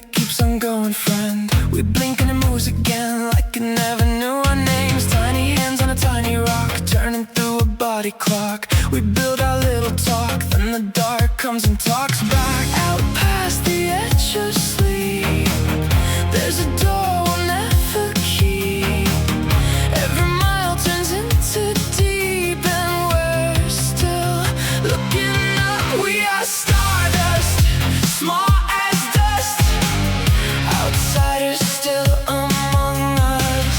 it keeps on going, friend. We blink and it moves again, like it never knew our names. Tiny hands on a tiny rock, turning through a body clock. We build our little talk, then the dark comes and talks back. Out past the edge of sleep, there's a door we'll never keep. Every mile turns into deep, and we're still looking up. We are stardust, small as dust. Outsiders still among us.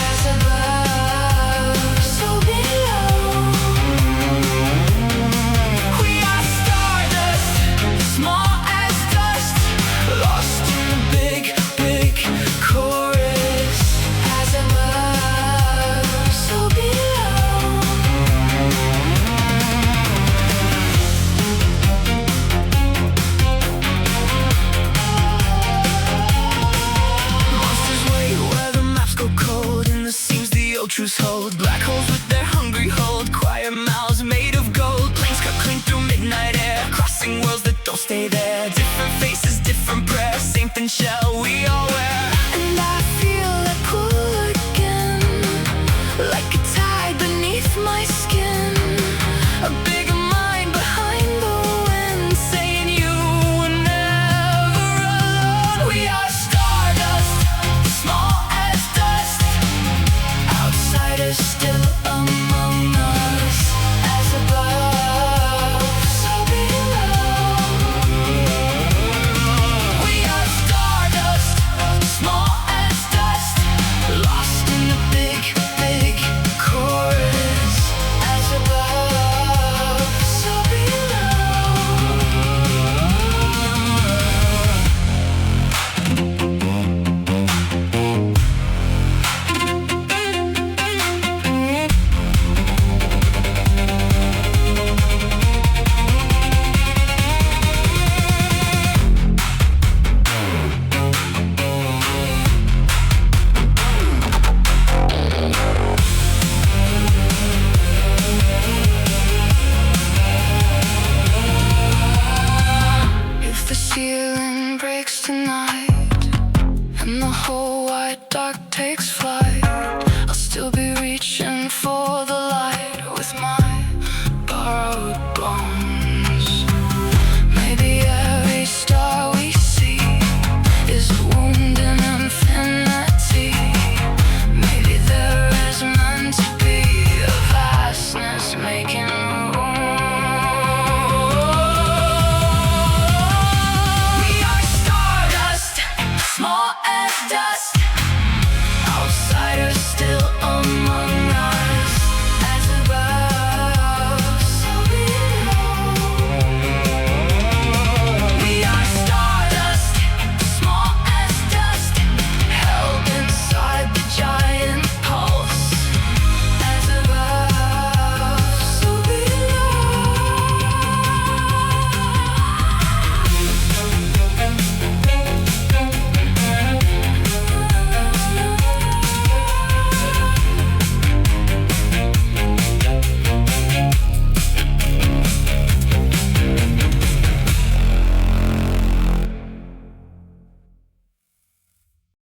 As above, so below. We are stardust, small as dust. Lost in the big, big chorus. As above, so below. Monsters wait where the maps go cold, and the seams the old truths hold. Black holes with their hungry hold, quiet mouths made of gold. Planes cut clean through midnight air, crossing worlds that don't stay there. Different faces, different prayers, same thin shell we all wear. And I feel that pull again, like a tide beneath my skin. A bigger mind behind the wind, saying you were never alone. We are stardust, small as dust. Outsiders still among us. As above, so below. We are stardust, small as dust. Lost in the big, big chorus. As above, so below. If the ceiling breaks tonight, and the whole white dark takes flight,